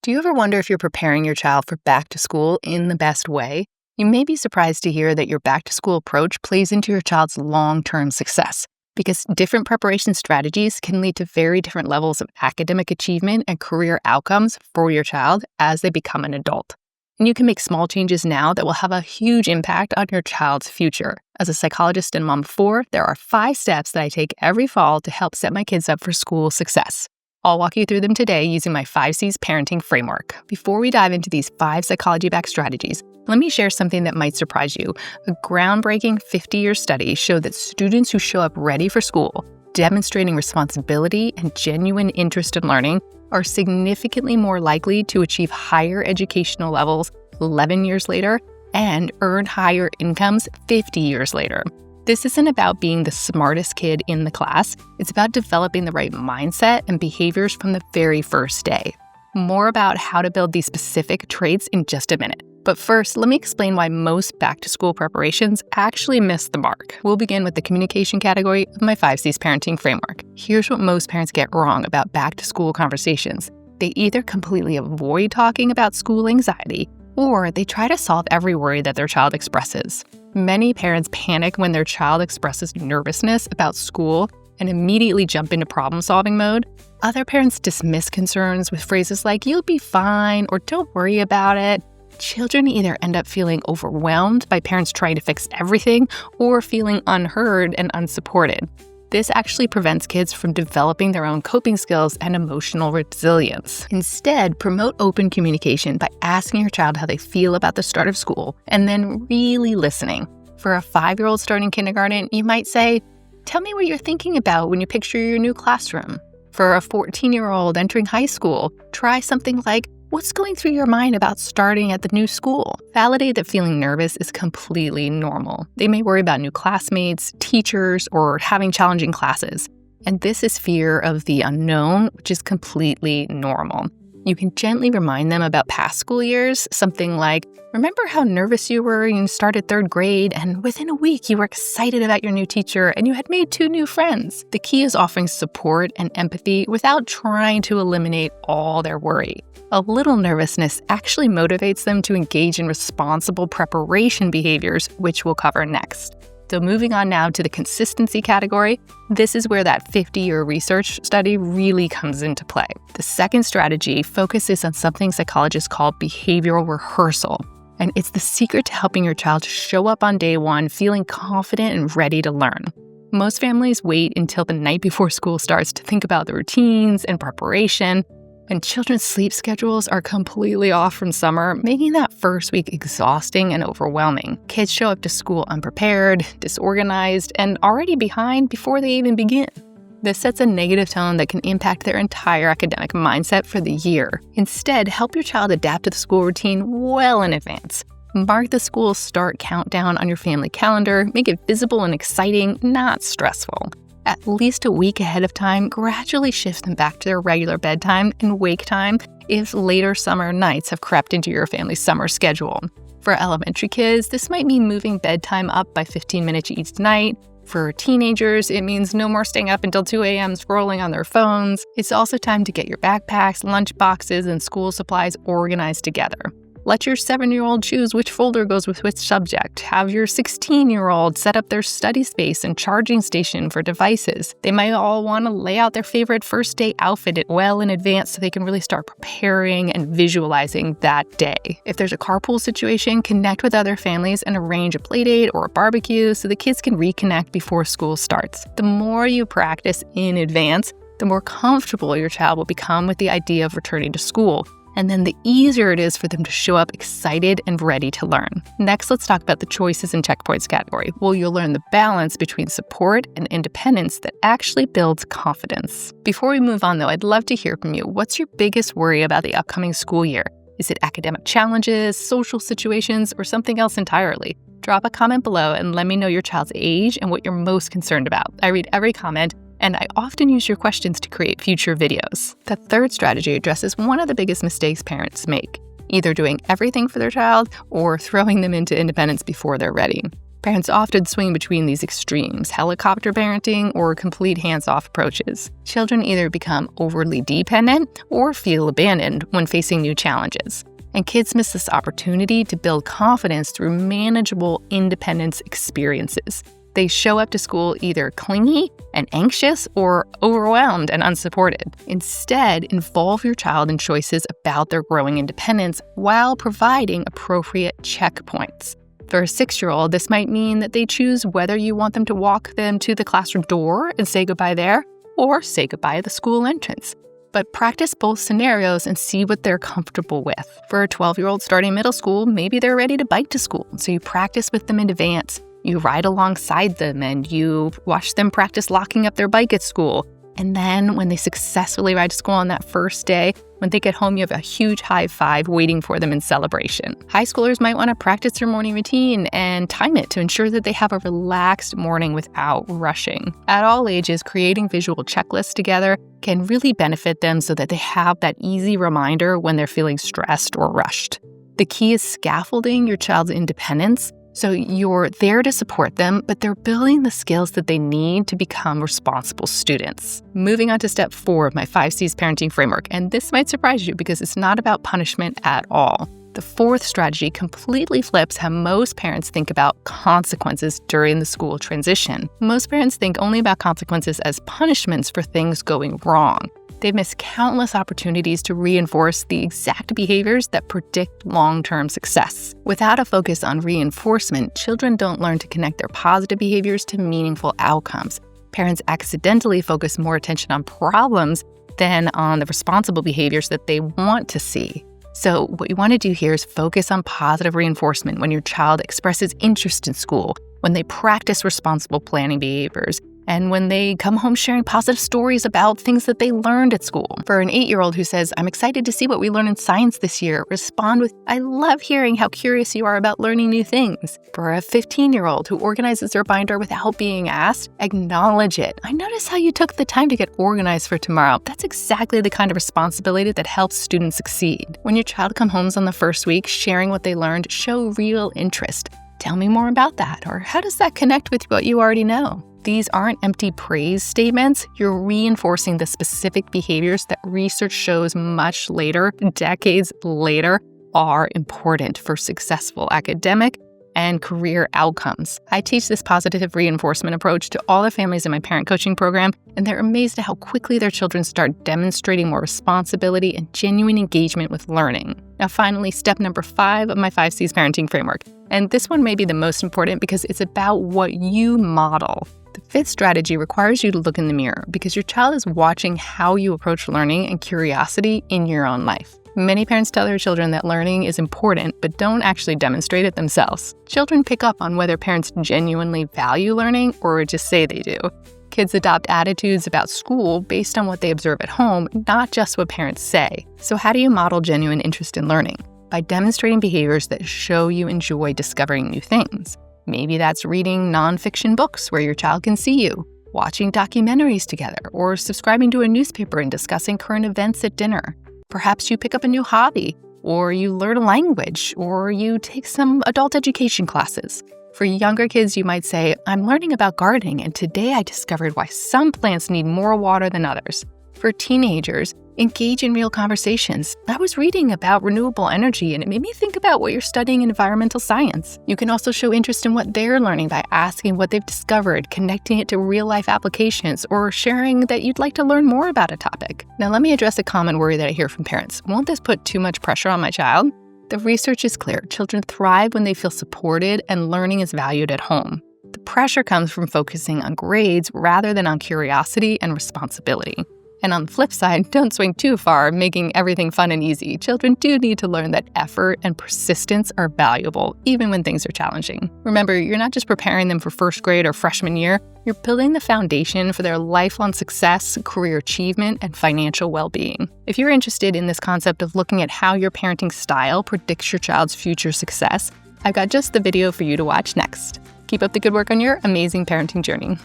Do you ever wonder if you're preparing your child for back to school in the best way? You may be surprised to hear that your back to school approach plays into your child's long-term success, because different preparation strategies can lead to very different levels of academic achievement and career outcomes for your child as they become an adult. And you can make small changes now that will have a huge impact on your child's future. As a psychologist and mom of 4, there are 5 steps that I take every fall to help set my kids up for school success. I'll walk you through them today using my 5 C's parenting framework. Before we dive into these 5 psychology-backed strategies, let me share something that might surprise you. A groundbreaking 50-year study showed that students who show up ready for school, demonstrating responsibility and genuine interest in learning, are significantly more likely to achieve higher educational levels 11 years later and earn higher incomes 50 years later. This isn't about being the smartest kid in the class. It's about developing the right mindset and behaviors from the very first day. More about how to build these specific traits in just a minute. But first, let me explain why most back-to-school preparations actually miss the mark. We'll begin with the communication category of my 5 C's parenting framework. Here's what most parents get wrong about back-to-school conversations. They either completely avoid talking about school anxiety, or they try to solve every worry that their child expresses. Many parents panic when their child expresses nervousness about school and immediately jump into problem-solving mode. Other parents dismiss concerns with phrases like, "You'll be fine," or "Don't worry about it." Children either end up feeling overwhelmed by parents trying to fix everything or feeling unheard and unsupported. This actually prevents kids from developing their own coping skills and emotional resilience. Instead, promote open communication by asking your child how they feel about the start of school and then really listening. For a 5-year-old starting kindergarten, you might say, "Tell me what you're thinking about when you picture your new classroom." For a 14-year-old entering high school, try something like, "What's going through your mind about starting at the new school?" Validate that feeling nervous is completely normal. They may worry about new classmates, teachers, or having challenging classes. And this is fear of the unknown, which is completely normal. You can gently remind them about past school years, something like, "Remember how nervous you were when you started 3rd grade, and within a week you were excited about your new teacher and you had made 2 new friends." The key is offering support and empathy without trying to eliminate all their worry. A little nervousness actually motivates them to engage in responsible preparation behaviors, which we'll cover next. So moving on now to the consistency category, this is where that 50-year research study really comes into play. The second strategy focuses on something psychologists call behavioral rehearsal, and it's the secret to helping your child show up on day 1 feeling confident and ready to learn. Most families wait until the night before school starts to think about the routines and preparation, and children's sleep schedules are completely off from summer, making that first week exhausting and overwhelming. Kids show up to school unprepared, disorganized, and already behind before they even begin. This sets a negative tone that can impact their entire academic mindset for the year. Instead, help your child adapt to the school routine well in advance. Mark the school start countdown on your family calendar, make it visible and exciting, not stressful. At least a week ahead of time, gradually shift them back to their regular bedtime and wake time if later summer nights have crept into your family's summer schedule. For elementary kids, this might mean moving bedtime up by 15 minutes each night. For teenagers, it means no more staying up until 2 a.m. scrolling on their phones. It's also time to get your backpacks, lunch boxes, and school supplies organized together. Let your 7-year-old choose which folder goes with which subject. Have your 16-year-old set up their study space and charging station for devices. They might all want to lay out their favorite first day outfit well in advance so they can really start preparing and visualizing that day. If there's a carpool situation, connect with other families and arrange a playdate or a barbecue so the kids can reconnect before school starts. The more you practice in advance, the more comfortable your child will become with the idea of returning to school. And then the easier it is for them to show up excited and ready to learn. Next, let's talk about the choices and checkpoints category, where you'll learn the balance between support and independence that actually builds confidence. Before we move on, though, I'd love to hear from you. What's your biggest worry about the upcoming school year? Is it academic challenges, social situations, or something else entirely? Drop a comment below and let me know your child's age and what you're most concerned about. I read every comment, and I often use your questions to create future videos. The third strategy addresses one of the biggest mistakes parents make, either doing everything for their child or throwing them into independence before they're ready. Parents often swing between these extremes, helicopter parenting or complete hands-off approaches. Children either become overly dependent or feel abandoned when facing new challenges. And kids miss this opportunity to build confidence through manageable independence experiences. They show up to school either clingy and anxious or overwhelmed and unsupported. Instead, involve your child in choices about their growing independence while providing appropriate checkpoints. For a 6-year-old, this might mean that they choose whether you want them to walk them to the classroom door and say goodbye there, or say goodbye at the school entrance. But practice both scenarios and see what they're comfortable with. For a 12-year-old starting middle school, maybe they're ready to bike to school, so you practice with them in advance. You ride alongside them and you watch them practice locking up their bike at school. And then when they successfully ride to school on that first day, when they get home, you have a huge high five waiting for them in celebration. High schoolers might want to practice their morning routine and time it to ensure that they have a relaxed morning without rushing. At all ages, creating visual checklists together can really benefit them so that they have that easy reminder when they're feeling stressed or rushed. The key is scaffolding your child's independence. So you're there to support them, but they're building the skills that they need to become responsible students. Moving on to step 4 of my 5 C's parenting framework, and this might surprise you because it's not about punishment at all. The 4th strategy completely flips how most parents think about consequences during the school transition. Most parents think only about consequences as punishments for things going wrong. They've missed countless opportunities to reinforce the exact behaviors that predict long-term success. Without a focus on reinforcement, children don't learn to connect their positive behaviors to meaningful outcomes. Parents accidentally focus more attention on problems than on the responsible behaviors that they want to see. So what you want to do here is focus on positive reinforcement when your child expresses interest in school, when they practice responsible planning behaviors, and when they come home sharing positive stories about things that they learned at school. For an 8-year-old who says, "I'm excited to see what we learn in science this year," respond with, "I love hearing how curious you are about learning new things." For a 15-year-old who organizes their binder without being asked, acknowledge it. "I notice how you took the time to get organized for tomorrow." That's exactly the kind of responsibility that helps students succeed. When your child comes home on the first week, sharing what they learned, show real interest. "Tell me more about that," or "How does that connect with what you already know?" These aren't empty praise statements. You're reinforcing the specific behaviors that research shows much later, decades later, are important for successful academic and career outcomes. I teach this positive reinforcement approach to all the families in my parent coaching program, and they're amazed at how quickly their children start demonstrating more responsibility and genuine engagement with learning. Now, finally, step number 5 of my 5 C's parenting framework. And this one may be the most important because it's about what you model. The 5th strategy requires you to look in the mirror because your child is watching how you approach learning and curiosity in your own life. Many parents tell their children that learning is important but don't actually demonstrate it themselves. Children pick up on whether parents genuinely value learning or just say they do. Kids adopt attitudes about school based on what they observe at home, not just what parents say. So how do you model genuine interest in learning? By demonstrating behaviors that show you enjoy discovering new things. Maybe that's reading nonfiction books where your child can see you, watching documentaries together, or subscribing to a newspaper and discussing current events at dinner. Perhaps you pick up a new hobby, or you learn a language, or you take some adult education classes. For younger kids, you might say, "I'm learning about gardening, and today I discovered why some plants need more water than others." For teenagers, engage in real conversations. "I was reading about renewable energy and it made me think about what you're studying in environmental science." You can also show interest in what they're learning by asking what they've discovered, connecting it to real-life applications, or sharing that you'd like to learn more about a topic. Now, let me address a common worry that I hear from parents. "Won't this put too much pressure on my child?" The research is clear. Children thrive when they feel supported and learning is valued at home. The pressure comes from focusing on grades rather than on curiosity and responsibility. And on the flip side, don't swing too far, making everything fun and easy. Children do need to learn that effort and persistence are valuable, even when things are challenging. Remember, you're not just preparing them for first grade or freshman year, you're building the foundation for their lifelong success, career achievement, and financial well-being. If you're interested in this concept of looking at how your parenting style predicts your child's future success, I've got just the video for you to watch next. Keep up the good work on your amazing parenting journey.